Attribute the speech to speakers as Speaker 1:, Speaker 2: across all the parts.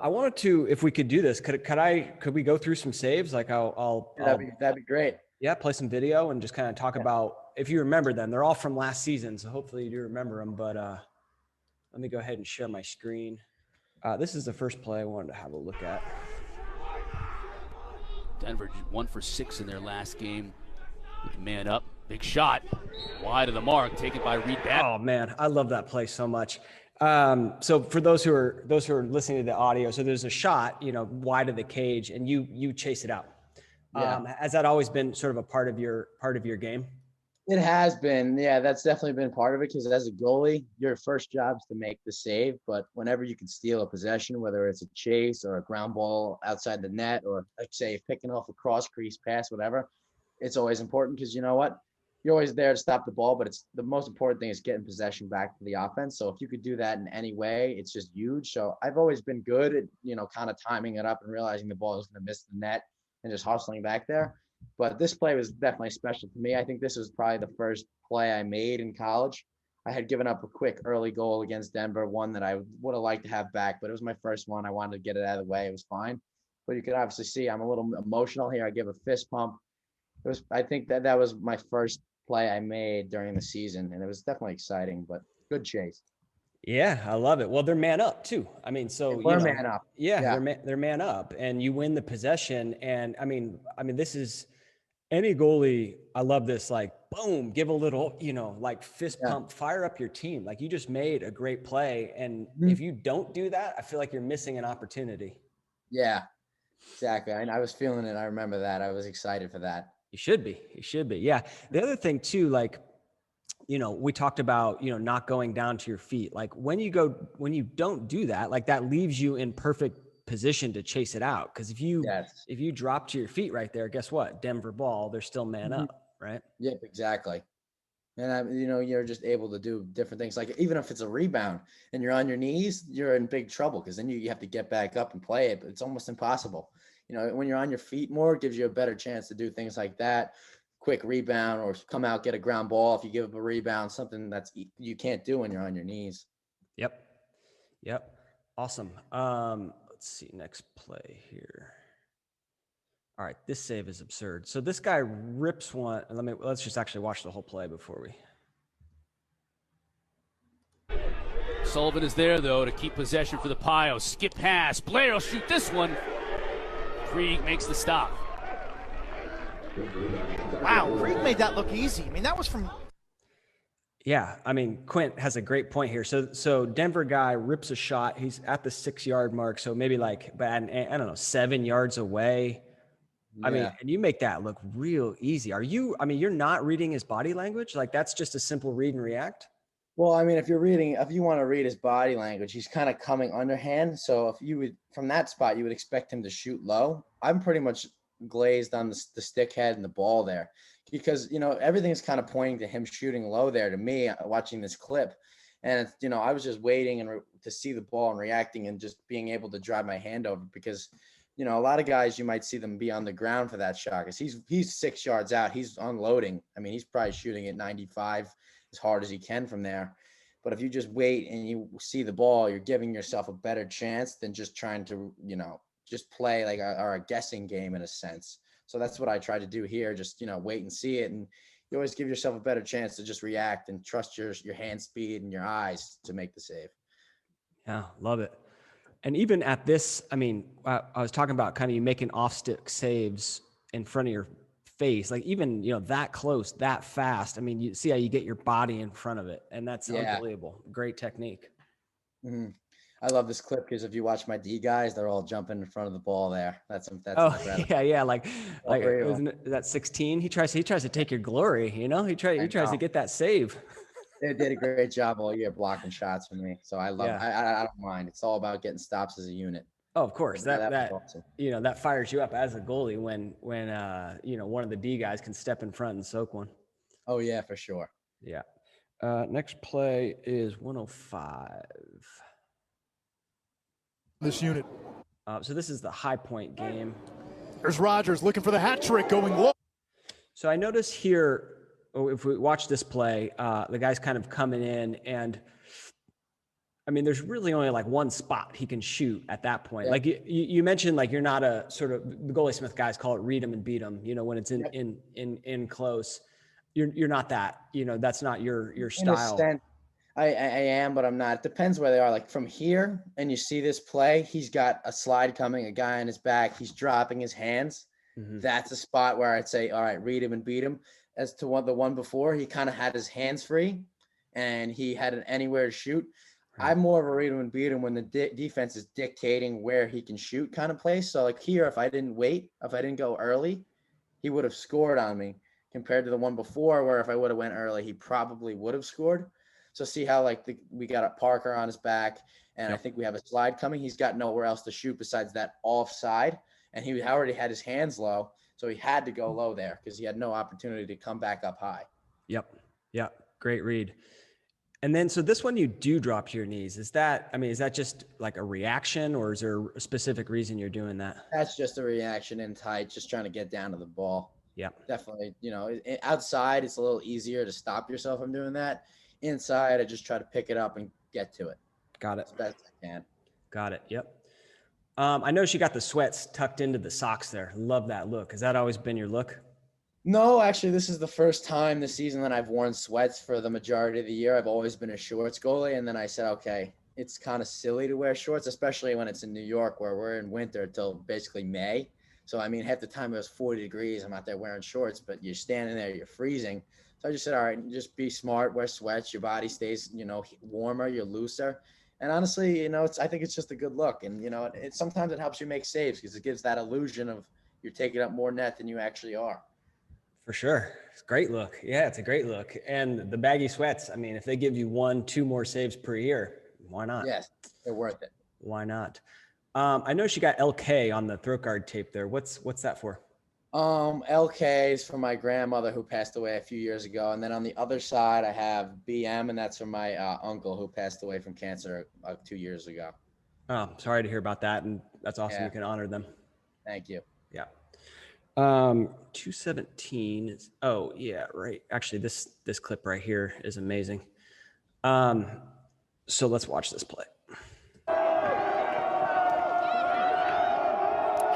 Speaker 1: I wanted to, if we could do this, could we go through some saves? Like
Speaker 2: That'd be great.
Speaker 1: Yeah, play some video and just kind of talk about, if you remember them. They're all from last season, so hopefully you do remember them. But let me go ahead and share my screen. This is the first play I wanted to have a look at.
Speaker 3: Denver 1 for 6 in their last game. With the man up, big shot, wide of the mark, taken by Reed Batt.
Speaker 1: Oh man, I love that play so much. So for those who are listening to the audio, so there's a shot, wide of the cage, and you chase it out.
Speaker 2: Yeah.
Speaker 1: Has that always been sort of a part of your game?
Speaker 2: It has been. Yeah, that's definitely been part of it, because as a goalie, your first job is to make the save. But whenever you can steal a possession, whether it's a chase or a ground ball outside the net, or like say picking off a cross crease pass, whatever, it's always important, because you know what? You're always there to stop the ball, but it's the most important thing is getting possession back to the offense. So if you could do that in any way, it's just huge. So I've always been good at, kind of timing it up and realizing the ball is going to miss the net and just hustling back there. But this play was definitely special to me. I think this was probably the first play I made in college. I had given up a quick early goal against Denver, one that I would have liked to have back, but it was my first one. I wanted to get it out of the way. It was fine. But you could obviously see I'm a little emotional here. I give a fist pump. I think that was my first play I made during the season, and it was definitely exciting, but good chase.
Speaker 1: Yeah, I love it. Well, they're man up too. I mean, so
Speaker 2: man up.
Speaker 1: Yeah, they're man up, and you win the possession. And I mean, this is any goalie. I love this. Like, boom, give a little, like fist pump, fire up your team. Like, you just made a great play, and if you don't do that, I feel like you're missing an opportunity.
Speaker 2: Yeah, exactly. And I was feeling it. I remember that. I was excited for that.
Speaker 1: You should be. Yeah. The other thing too, like, we talked about, not going down to your feet. Like when you don't do that, like that leaves you in perfect position to chase it out. Cause if you drop to your feet right there, guess what? Denver ball, they're still man up, right?
Speaker 2: Yep, exactly. And you're just able to do different things. Like even if it's a rebound and you're on your knees, you're in big trouble, because then you have to get back up and play it. But it's almost impossible. When you're on your feet more, it gives you a better chance to do things like that. Quick rebound, or come out, get a ground ball. If you give up a rebound, something that's you can't do when you're on your knees.
Speaker 1: Yep. Awesome. Let's see, next play here. All right, this save is absurd. So this guy rips one. Let's just actually watch the whole play before
Speaker 3: we. Sullivan is there though to keep possession for the Pios. Skip pass. Blair will shoot this one. Krieg makes the stop.
Speaker 4: Wow, Krieg made that look easy. I mean, that was from...
Speaker 1: Yeah, Quint has a great point here. So Denver guy rips a shot. He's at the 6-yard mark, so maybe like, but I don't know, 7 yards away. Yeah. And you make that look real easy. You're not reading his body language? Like, that's just a simple read and react?
Speaker 2: Well, if you want to read his body language, he's kind of coming underhand. So if you would, from that spot, you would expect him to shoot low. I'm pretty much glazed on the stick head and the ball there, because, everything is kind of pointing to him shooting low there to me watching this clip. And, I was just waiting to see the ball and reacting and just being able to drive my hand over, because, a lot of guys, you might see them be on the ground for that shot, because he's 6 yards out. He's unloading. He's probably shooting at 95 as hard as he can from there. But if you just wait and you see the ball, you're giving yourself a better chance than just trying to, just play like a guessing game in a sense. So that's what I try to do here. Just, wait and see it. And you always give yourself a better chance to just react and trust your hand speed and your eyes to make the save.
Speaker 1: Yeah, love it. And even at this, I was talking about kind of you making off-stick saves in front of your face, like even, that close, that fast. You see how you get your body in front of it, and that's unbelievable. Great technique.
Speaker 2: Mm-hmm. I love this clip because if you watch my D guys, they're all jumping in front of the ball there. That's incredible.
Speaker 1: Yeah. Like isn't that 16? He tries to take your glory, He tries to get that save.
Speaker 2: They did a great job all year blocking shots for me. So I love it. I don't mind. It's all about getting stops as a unit.
Speaker 1: Oh, of course. That awesome. That fires you up as a goalie when one of the D guys can step in front and soak one.
Speaker 2: Oh yeah, for sure.
Speaker 1: Yeah. Next play is 105.
Speaker 5: This unit.
Speaker 1: So this is the High Point game.
Speaker 5: There's Rogers looking for the hat trick, going low.
Speaker 1: So I notice here, if we watch this play, the guy's kind of coming in, and I mean, there's really only like one spot he can shoot at that point.
Speaker 2: Yeah.
Speaker 1: Like you mentioned, like you're not a sort of, the goalie Smith guys call it read him and beat him. You know, when it's in close, you're not that. You know, that's not your style.
Speaker 2: In a sense, I am, but I'm not. It depends where they are. Like from here, and you see this play, he's got a slide coming, a guy on his back, he's dropping his hands. That's a spot where I'd say, all right, read him and beat him. As to the one before, he kind of had his hands free, and he had an anywhere to shoot. I'm more of a read him and beat him when the defense is dictating where he can shoot kind of place. So like here, if I didn't go early, he would have scored on me compared to the one before where if I would have went early, he probably would have scored. So see how like we got a Parker on his back, and I think we have a slide coming. He's got nowhere else to shoot besides that offside, and he already had his hands low. So he had to go low there because he had no opportunity to come back up high.
Speaker 1: Yep. Great read. And then, so this one you do drop to your knees. Is that just like a reaction, or is there a specific reason you're doing that?
Speaker 2: That's just a reaction in tight, just trying to get down to the ball.
Speaker 1: Yeah.
Speaker 2: Definitely. You know, outside, it's a little easier to stop yourself from doing that. Inside, I just try to pick it up and get to it.
Speaker 1: Got it.
Speaker 2: As best I can.
Speaker 1: Got it. Yep. I know she got the sweats tucked into the socks there. Love that look. Has that always been your look?
Speaker 2: No, actually, this is the first time this season that I've worn sweats for the majority of the year. I've always been a shorts goalie, and then I said, okay, it's kind of silly to wear shorts, especially when it's in New York where we're in winter till basically May. So, I mean, half the time it was 40 degrees. I'm out there wearing shorts, but you're standing there, you're freezing. So I just said, all right, just be smart, wear sweats. Your body stays, warmer, you're looser. And honestly, I think it's just a good look. And, sometimes it helps you make saves because it gives that illusion of you're taking up more net than you actually are.
Speaker 1: For sure. It's a great look. Yeah, it's a great look. And the baggy sweats, I mean, if they give you 1-2 more saves per year, why not?
Speaker 2: Yes, they're worth it.
Speaker 1: Why not? I know she got LK on the throat guard tape there. What's that for?
Speaker 2: LK is for my grandmother who passed away a few years ago. And then on the other side, I have BM, and that's for my uncle who passed away from cancer 2 years ago.
Speaker 1: Oh, sorry to hear about that. And that's awesome.
Speaker 2: Yeah.
Speaker 1: You can honor them.
Speaker 2: Thank you.
Speaker 1: Yeah. 217 is, oh yeah, right. Actually, this clip right here is amazing. So let's watch this play.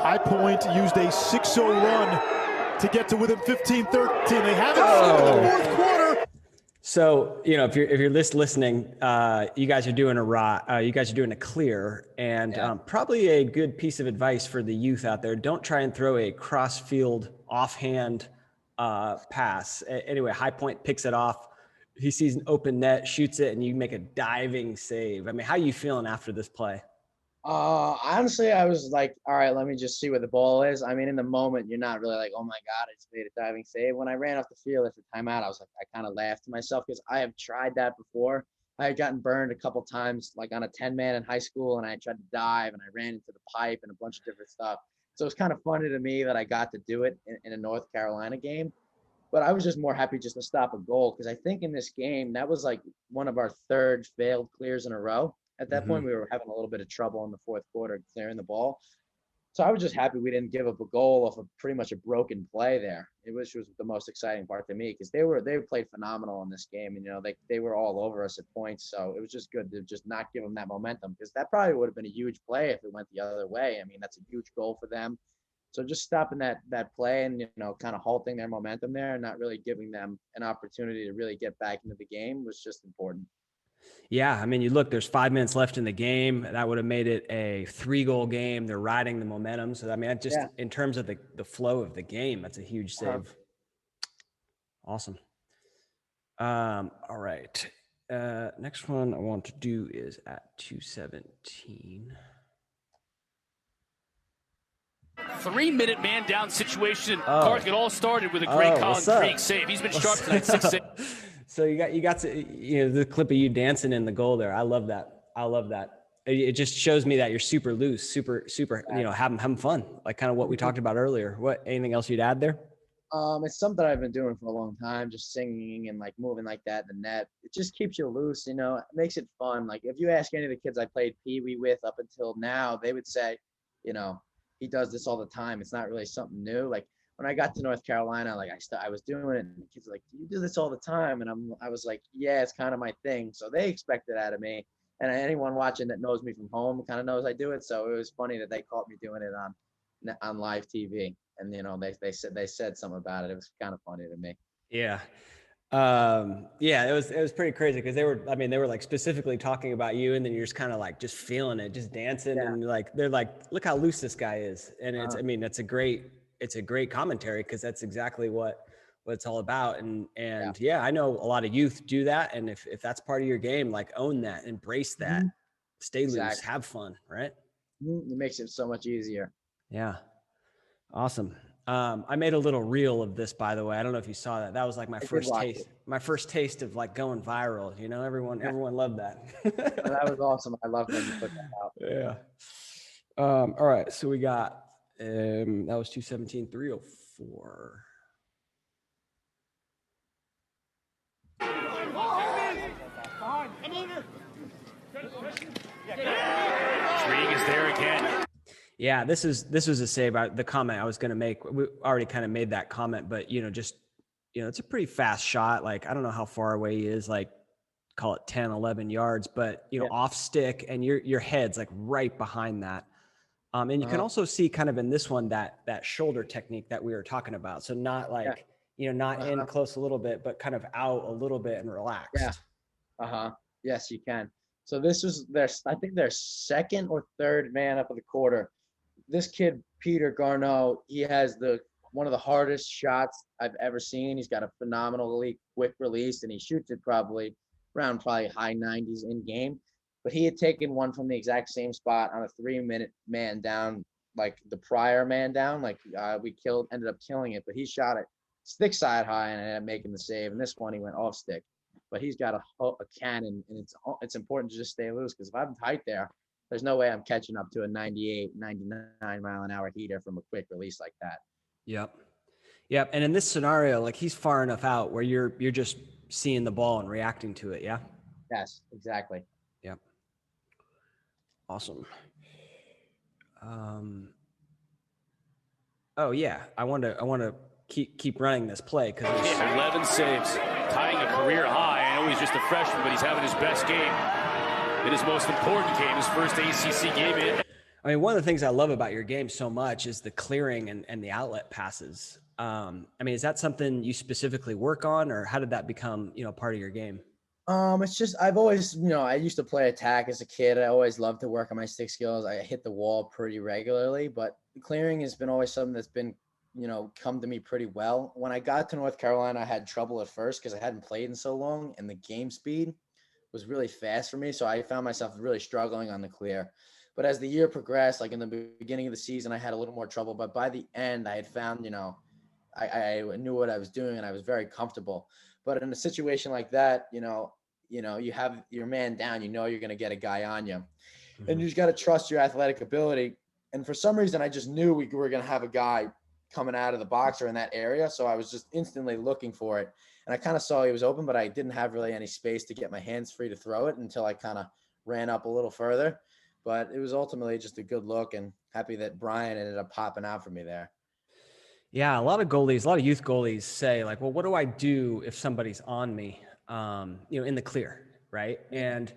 Speaker 5: High Point used a 6-0 run to get to within 15-13. They have it in the fourth quarter.
Speaker 1: So, if you're listening, you guys are doing a clear, and probably a good piece of advice for the youth out there. Don't try and throw a cross field offhand pass. Anyway, High Point picks it off. He sees an open net, shoots it, and you make a diving save. I mean, how are you feeling after this play?
Speaker 2: Honestly, I was like, all right, let me just see where the ball is. I mean, in the moment, you're not really like, oh my God, I just made a diving save. When I ran off the field after timeout, I was like, I kind of laughed to myself because I have tried that before. I had gotten burned a couple times, like on a 10-man in high school, and I tried to dive and I ran into the pipe and a bunch of different stuff. So it's kind of funny to me that I got to do it in a North Carolina game. But I was just more happy just to stop a goal because I think in this game, that was like one of our third failed clears in a row. At that point, we were having a little bit of trouble in the fourth quarter clearing the ball. So I was just happy we didn't give up a goal off of pretty much a broken play there. Which was the most exciting part to me because they played phenomenal in this game. And, they were all over us at points. So it was just good to just not give them that momentum because that probably would have been a huge play if it went the other way. I mean, that's a huge goal for them. So just stopping that play and, kind of halting their momentum there and not really giving them an opportunity to really get back into the game was just important.
Speaker 1: Yeah, I mean, you look, there's 5 minutes left in the game. That would have made it a 3-goal game. They're riding the momentum. So, I mean, in terms of the flow of the game, that's a huge save. Awesome. All right. Next one I want to do is at 217.
Speaker 3: 3-minute man down situation. Cards get all started with a great Collin Krieg save. He's been sharp tonight, 6-6.
Speaker 1: So you got to, the clip of you dancing in the goal there. I love that. It just shows me that you're super loose, super, having fun, like kind of what we talked about earlier. Anything else you'd add there?
Speaker 2: It's something I've been doing for a long time, just singing and like moving like that in the net. It just keeps you loose, it makes it fun. Like if you ask any of the kids I played Pee Wee with up until now, they would say, he does this all the time. It's not really something new. Like when I got to North Carolina, like I was doing it, and the kids were like, "Do you do this all the time?" And I was like, "Yeah, it's kind of my thing." So they expect it out of me, And anyone watching that knows me from home kind of knows I do it. So it was funny that they caught me doing it on live TV. And, they said something about it. It was kind of funny to me.
Speaker 1: Yeah. Yeah, it was pretty crazy because they were like specifically talking about you, and then you're just kind of like just feeling it, just dancing, and they're like, look how loose this guy is. And it's a great commentary because that's exactly what it's all about. And yeah, I know a lot of youth do that. And if that's part of your game, like own that, embrace that, stay loose, have fun, right?
Speaker 2: It makes it so much easier.
Speaker 1: Yeah. Awesome. I made a little reel of this, by the way. I don't know if you saw that. That was like my first taste of like going viral. You know, everyone loved that.
Speaker 2: That was awesome. I love when you put that out.
Speaker 1: Yeah. All right. So we got, that was 217, 304.
Speaker 3: Krieg is there again.
Speaker 1: Yeah, this was a save. The comment I was going to make. We already kind of made that comment, but it's a pretty fast shot. Like, I don't know how far away he is, like call it 10, 11 yards, but off stick, and your head's like right behind that. And you can also see kind of in this one that shoulder technique that we were talking about. So not like, not in close a little bit, but kind of out a little bit and relaxed.
Speaker 2: Yeah. Yes, you can. So this was I think their second or third man up of the quarter. This kid, Peter Garneau, he has one of the hardest shots I've ever seen. He's got a phenomenally quick release, and he shoots it probably high 90s in game. But he had taken one from the exact same spot on a 3-minute man down, like the prior man down. Like ended up killing it, but he shot it stick side high and ended up making the save. And this one he went off stick. But he's got a cannon, and it's important to just stay loose, because if I'm tight there's no way I'm catching up to a 98, 99 mile an hour heater from a quick release like that.
Speaker 1: Yep. And in this scenario, like, he's far enough out where you're just seeing the ball and reacting to it. Yeah.
Speaker 2: Yes, exactly.
Speaker 1: Yep. Awesome. Oh yeah. I want to keep running this play because
Speaker 3: 11 saves, tying a career high. I know he's just a freshman, but he's having his best game in his most important game, his first ACC game in.
Speaker 1: I mean, one of the things I love about your game so much is the clearing and the outlet passes. I mean, is that something you specifically work on, or how did that become, part of your game?
Speaker 2: It's just, I've always, I used to play attack as a kid. I always loved to work on my stick skills. I hit the wall pretty regularly, but clearing has been always something that's been, come to me pretty well. When I got to North Carolina, I had trouble at first because I hadn't played in so long, and the game speed was really fast for me. So I found myself really struggling on the clear. But as the year progressed, like in the beginning of the season, I had a little more trouble. But by the end, I had found, I knew what I was doing, and I was very comfortable. But in a situation like that, you have your man down, you're going to get a guy on you. Mm-hmm. And you just got to trust your athletic ability. And for some reason, I just knew we were going to have a guy coming out of the box or in that area. So I was just instantly looking for it. And I kind of saw he was open, but I didn't have really any space to get my hands free to throw it until I kind of ran up a little further. But it was ultimately just a good look, and happy that Brian ended up popping out for me there.
Speaker 1: Yeah, a lot of youth goalies say, like, well, what do I do if somebody's on me, in the clear, right? And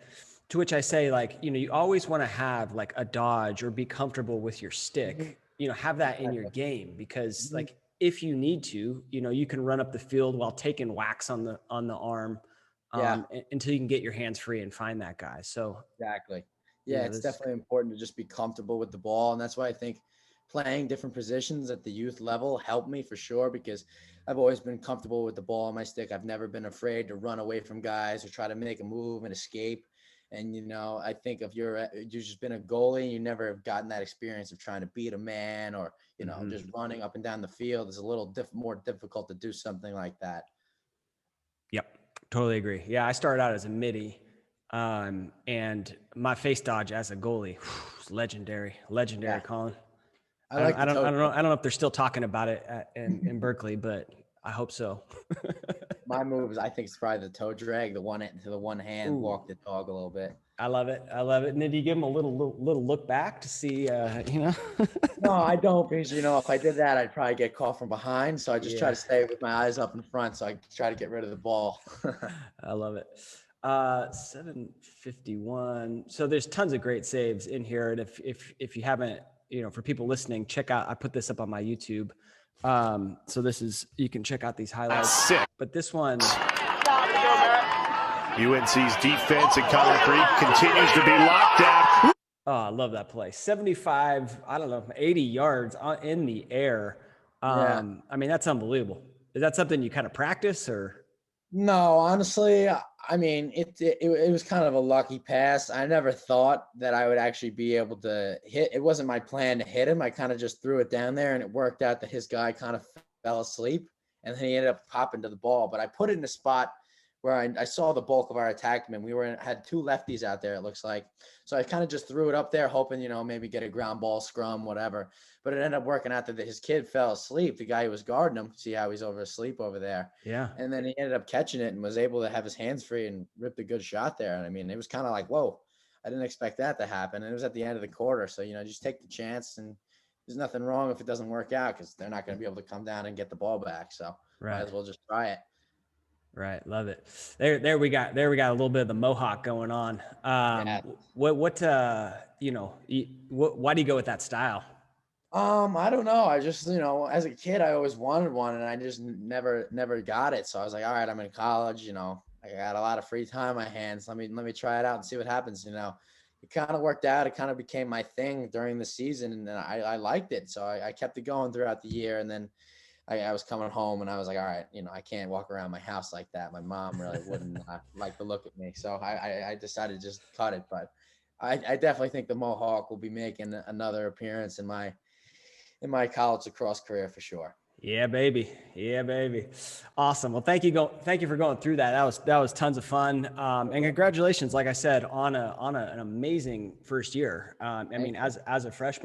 Speaker 1: to which I say, like, you always want to have like a dodge or be comfortable with your stick, have that in your game, because like if you need to, you can run up the field while taking whacks on the arm until you can get your hands free and find that guy. So
Speaker 2: exactly. Yeah, it's definitely important to just be comfortable with the ball. And that's why I think playing different positions at the youth level helped me for sure, because I've always been comfortable with the ball on my stick. I've never been afraid to run away from guys or try to make a move and escape. And, I think if you've just been a goalie, you never have gotten that experience of trying to beat a man or, just running up and down the field. It's a little more difficult to do something like that.
Speaker 1: Yep, totally agree. Yeah, I started out as a midi. And my face dodge as a goalie, legendary, Colin. I don't know if they're still talking about it in Berkeley, but I hope so.
Speaker 2: My moves, I think it's probably the toe drag, the one hand, walk the dog a little bit.
Speaker 1: I love it. And then do you give them a little look back to see,
Speaker 2: No, I don't, because, if I did that, I'd probably get caught from behind. So I just try to stay with my eyes up in front. So I try to get rid of the ball.
Speaker 1: I love it. 751. So there's tons of great saves in here. And if you haven't, for people listening, check out, I put this up on my YouTube. So you can check out these highlights.
Speaker 5: Sick.
Speaker 1: But this one,
Speaker 5: UNC's defense at Collin Krieg continues to be locked down.
Speaker 1: oh, I love that play. 75, 80 yards in the air. I mean, that's unbelievable. Is that something you kind of practice or?
Speaker 2: No, honestly, I mean, it was kind of a lucky pass. I never thought that I would actually be able to hit. It wasn't my plan to hit him. I kind of just threw it down there, and it worked out that his guy kind of fell asleep, and then he ended up popping to the ball. But I put it in a spot where I saw the bulk of our attackmen. We had two lefties out there, it looks like. So I kind of just threw it up there, hoping, maybe get a ground ball, scrum, whatever. But it ended up working out that his kid fell asleep. The guy who was guarding him, see how he's asleep over there.
Speaker 1: Yeah.
Speaker 2: And then he ended up catching it and was able to have his hands free and ripped a good shot there. And I mean, it was kind of like, whoa, I didn't expect that to happen. And it was at the end of the quarter. So, just take the chance, and there's nothing wrong if it doesn't work out, because they're not going to be able to come down and get the ball back. So might as well just try it.
Speaker 1: Right. Love it. There we got a little bit of the mohawk going on. Why do you go with that style?
Speaker 2: I don't know. I just, as a kid, I always wanted one, and I just never got it. So I was like, all right, I'm in college, I got a lot of free time on my hands. Let me try it out and see what happens. It kind of worked out. It kind of became my thing during the season, and then I liked it. So I kept it going throughout the year. And then I was coming home, and I was like, all right, I can't walk around my house like that. My mom really wouldn't like the look at me. So I decided to just cut it. But I definitely think the mohawk will be making another appearance in my college lacrosse career for sure.
Speaker 1: Yeah, baby. Awesome. Well, thank you for going through that. That was tons of fun. And congratulations, like I said, on an amazing first year. I mean, as a freshman.